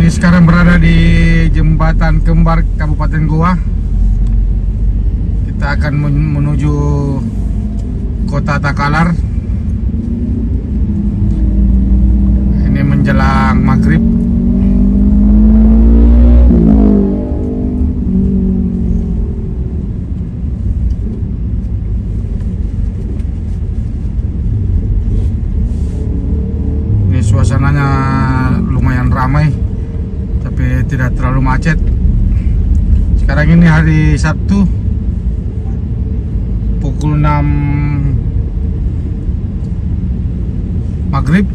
Ini sekarang berada di Jembatan Kembar Kabupaten Goa. Kita akan menuju Kota Takalar. Ini menjelang maghrib. Ini suasananya lumayan ramai, tapi tidak terlalu macet. Sekarang ini hari Sabtu, pukul 6 maghrib.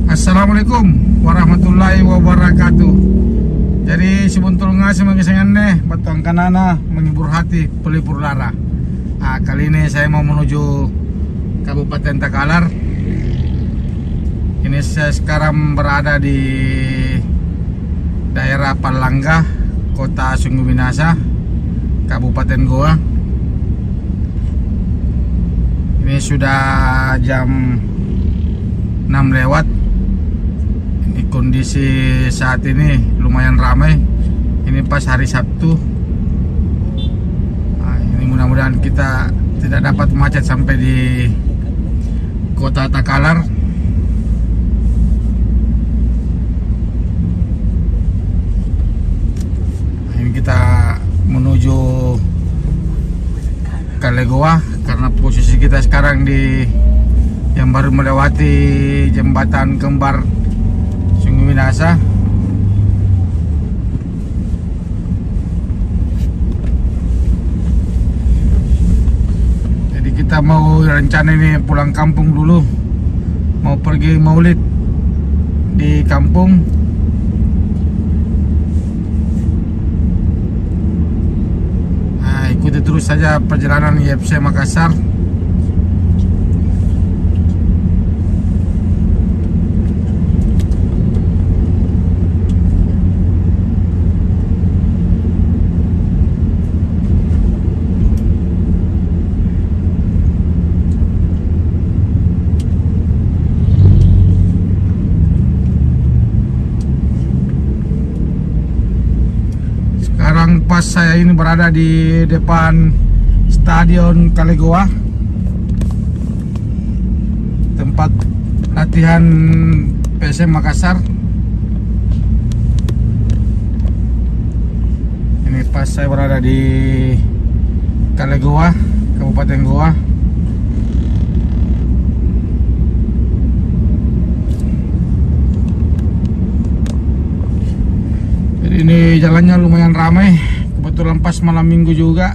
Assalamualaikum warahmatullahi wabarakatuh. Jadi sebuntulnya semangisangan deh batuang kanana menghibur hati pelipur lara. Nah, kali ini saya mau menuju Kabupaten Takalar. Ini saya sekarang berada di daerah Palangga, Kota Sungguh Minasa, Kabupaten Goa. Ini sudah jam 6 lewat. Ini kondisi saat ini lumayan ramai. Ini pas hari Sabtu. Nah, ini mudah-mudahan kita tidak dapat macet sampai di Kota Takalar. Kita menuju Kalegoa karena posisi kita sekarang di yang baru melewati Jembatan Kembar Sungguh Minasa. Jadi kita mau rencana ini pulang kampung dulu, mau pergi maulid di kampung. Ikuti terus saja perjalanan IFC Makassar. Pas saya ini berada di depan Stadion Kalegoa, tempat latihan PSM Makassar. Ini pas saya berada di Kalegoa, Kabupaten Goa. Jadi ini jalannya lumayan ramai. Kebetulan pas malam minggu juga.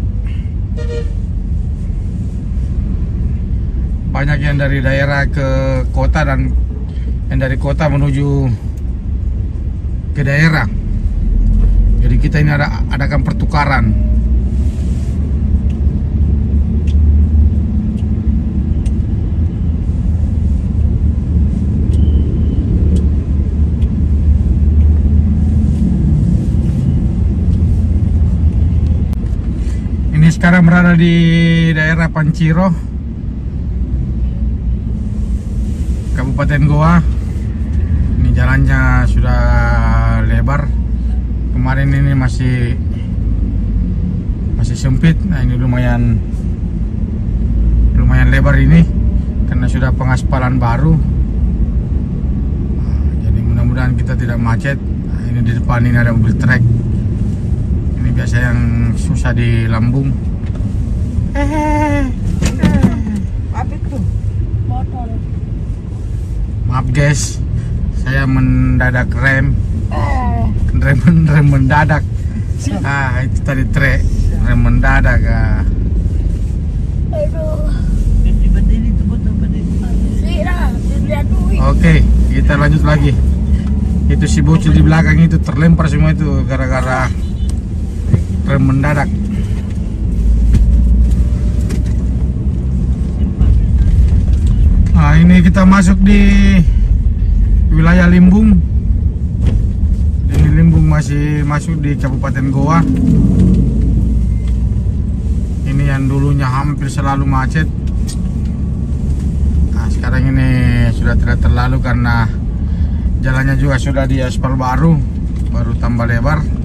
Banyak yang dari daerah ke kota dan yang dari kota menuju ke daerah. Jadi kita ini adakan pertukaran. Sekarang berada di daerah Panciro, Kabupaten Goa. Ini jalannya sudah lebar. Kemarin ini masih sempit. Nah, ini lumayan lebar ini karena sudah pengaspalan baru. Jadi mudah-mudahan kita tidak macet. Nah, ini di depan ini ada mobil trek. Ini biasa yang susah di lambung. Apa itu? Motor. Maaf guys, saya mendadak rem mendadak. Itu tadi trek rem mendadak. Aduh. Oke, kita lanjut lagi. Itu si bocil di belakang itu terlempar semua itu gara-gara rem mendadak. Nah, ini kita masuk di wilayah Limbung. Ini Limbung masih masuk di Kabupaten Goa. yang dulunya hampir selalu macet, nah sekarang ini sudah tidak terlalu karena jalannya juga sudah di aspal baru tambah lebar.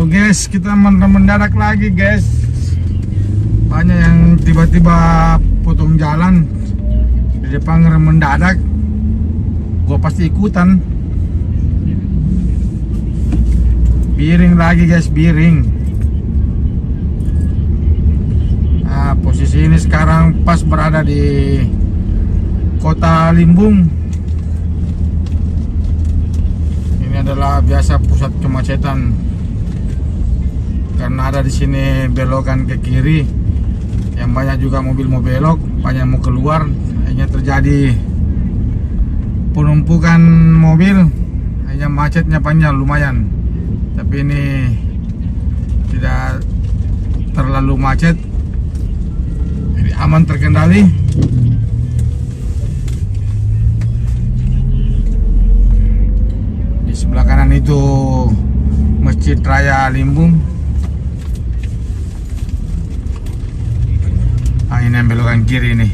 Guys, kita mendadak lagi guys. Banyak yang tiba-tiba potong jalan di depan rem mendadak. Gua pasti ikutan. Biring lagi guys, biring. Nah, posisi ini sekarang pas berada di Kota Limbung. Ini adalah biasa pusat kemacetan. Karena ada di sini belokan ke kiri, yang banyak juga mobil mau belok, banyak mau keluar, akhirnya terjadi penumpukan mobil, akhirnya macetnya panjang lumayan. Tapi ini tidak terlalu macet, jadi aman, terkendali. Di sebelah kanan itu Masjid Raya Limbung. Ini yang belokan kiri nih.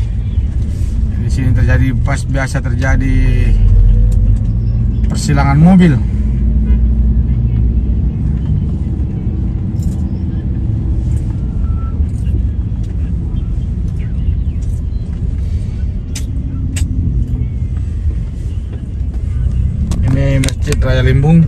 Di sini terjadi biasa terjadi persilangan mobil. Ini Masjid Raya Limbung.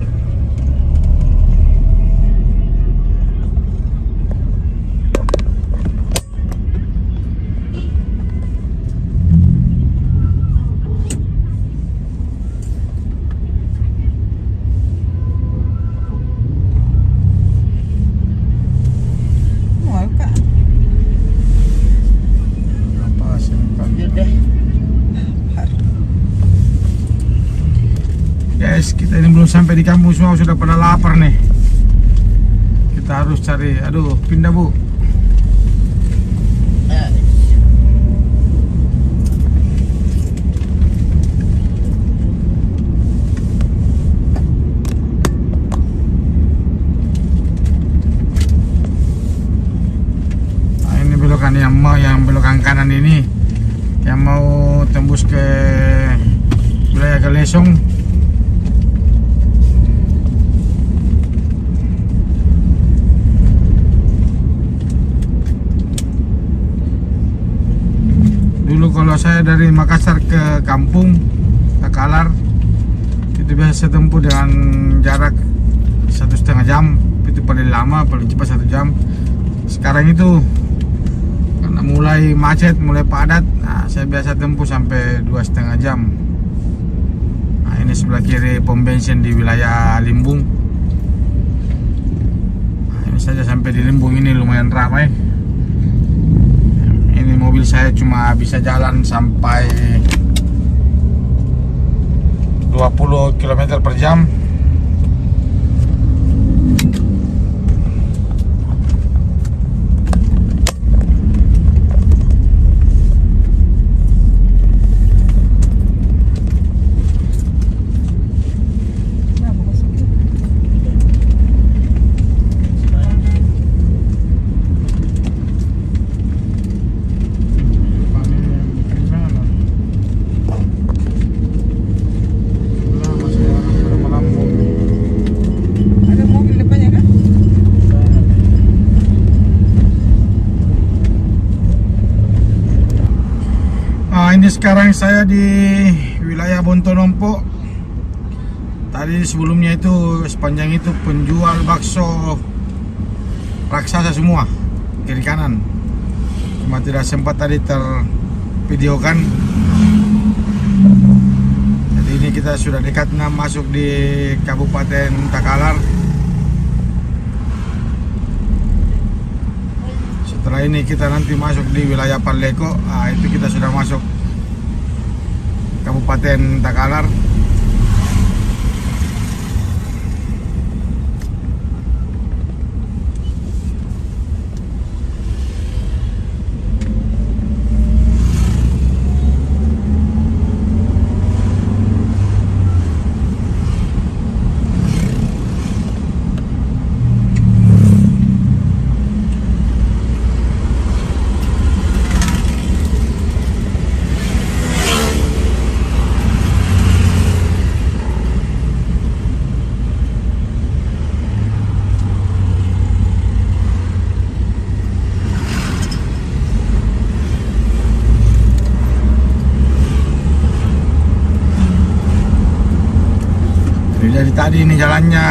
Guys, kita ini belum sampai di kampung, semua sudah pada lapar nih. Kita harus cari, aduh, pindah bu. Nah, ini belokan yang belokan kanan ini, yang mau tembus ke wilayah Galesong. Dulu kalau saya dari Makassar ke kampung, ke Kalar, itu biasa saya tempuh dengan jarak 1,5 jam. Itu paling lama, paling cepat 1 jam. Sekarang itu karena mulai macet, mulai padat, nah, saya biasa tempuh sampai 2,5 jam. Nah, ini sebelah kiri pom bensin di wilayah Limbung. Nah, ini saja sampai di Limbung ini lumayan ramai. mobil saya cuma bisa jalan sampai 20 km per jam. Ada mobil depannya kan? Ini sekarang saya di wilayah Bontonompo. Tadi sebelumnya itu sepanjang itu penjual bakso raksasa semua kiri kanan. Cuma tidak sempat tadi tervideokan. Jadi ini kita sudah dekat masuk di Kabupaten Takalar. Setelah ini kita nanti masuk di wilayah Palleko. Itu kita sudah masuk Kabupaten Takalar. Dari tadi ini jalannya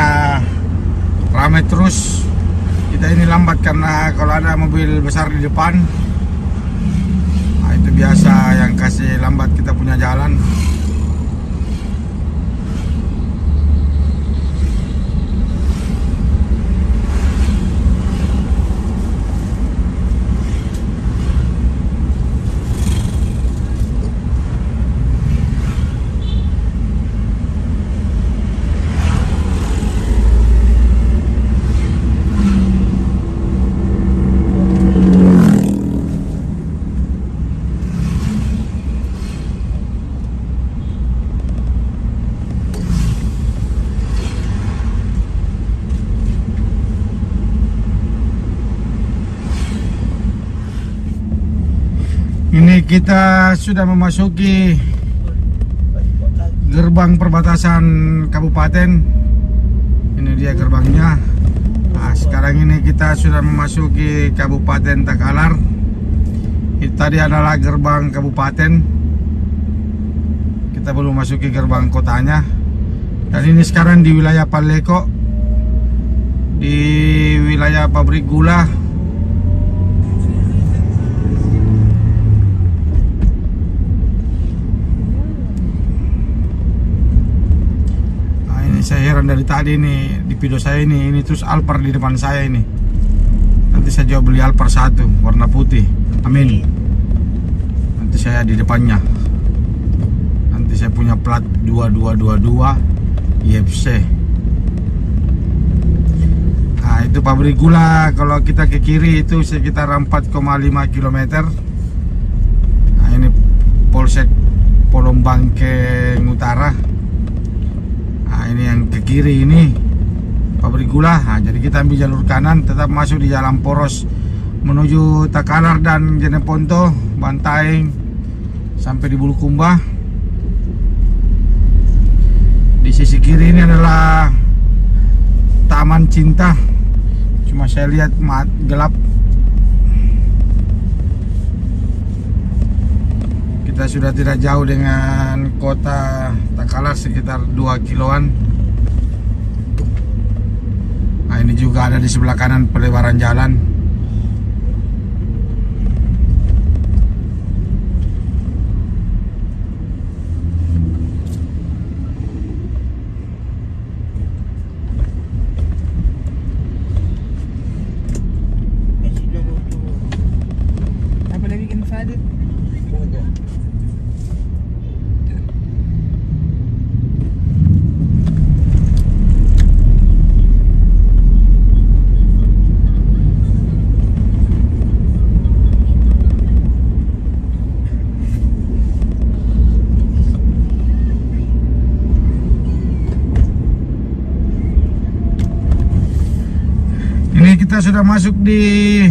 ramai terus. Kita ini lambat karena kalau ada mobil besar di depan, itu biasa yang kasih lambat kita punya jalan. Ini kita sudah memasuki gerbang perbatasan kabupaten. Ini dia gerbangnya. Sekarang ini kita sudah memasuki Kabupaten Takalar. Itu tadi adalah gerbang kabupaten. Kita belum masuki gerbang kotanya. Dan ini sekarang di wilayah Palleko, di wilayah pabrik gula. Saya heran dari tadi nih di video saya ini terus Alphard di depan saya ini. Nanti saya coba beli Alphard 1 warna putih. Amin. Nanti saya di depannya. Nanti saya punya plat 2222 IFC. Itu pabrik gula. Kalau kita ke kiri itu sekitar 4,5 km. Ini Polsek Polombangkeng Utara. Ini yang ke kiri ini pabrik gula. Jadi kita ambil jalur kanan, tetap masuk di jalan poros menuju Takalar dan Jeneponto, Bantaeng sampai di Bulukumba. Di sisi kiri ini adalah Taman Cinta. Cuma saya lihat gelap. Kita sudah tidak jauh dengan kota Takalar, sekitar 2 kiloan. Ini juga ada di sebelah kanan pelebaran jalan. Apa lagi bikin Fadil? kita sudah masuk di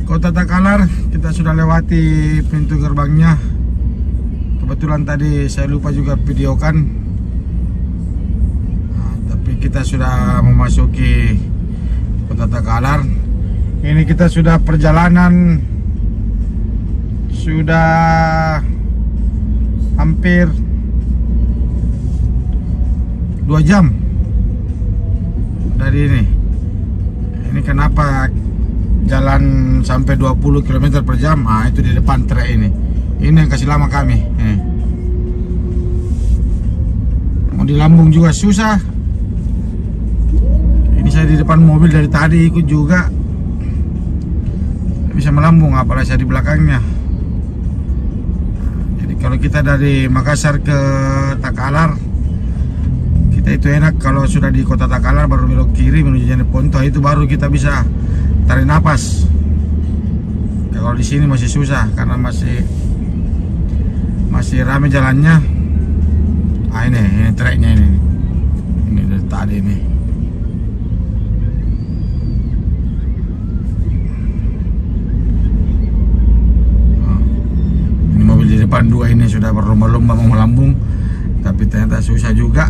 Kota Takalar. Kita sudah lewati pintu gerbangnya. Kebetulan tadi saya lupa juga videokan. Nah, tapi kita sudah memasuki Kota Takalar. Ini kita sudah perjalanan sudah hampir 2 jam dari ini. Ini kenapa jalan sampai 20 km per jam? Ah, itu di depan trek ini. Ini yang kasih lama kami. Mau di lambung juga susah. Ini saya di depan mobil dari tadi ikut juga. Tidak bisa melambung, apalagi saya di belakangnya. Jadi kalau kita dari Makassar ke Takalar, kita itu enak kalau sudah di Kota Takalar baru belok kiri menuju Jeneponto, itu baru kita bisa tarik napas. Kalau di sini masih susah karena masih ramai jalannya. Ah, ini treknya ini dari tadi ini. Ini mobil di depan 2 ini sudah berlomba-lomba mau melambung, tapi ternyata susah juga.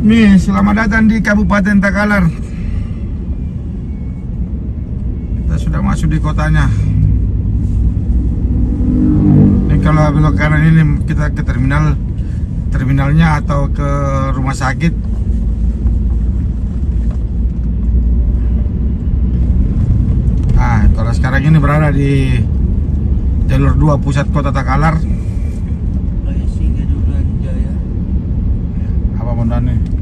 Nih, selamat datang di Kabupaten Takalar. Kita sudah masuk di kotanya. Ini kalau belok kanan ini kita ke terminalnya atau ke rumah sakit. Nah, kalau sekarang ini berada di jalur 2 pusat Kota Takalar. Apa mondane?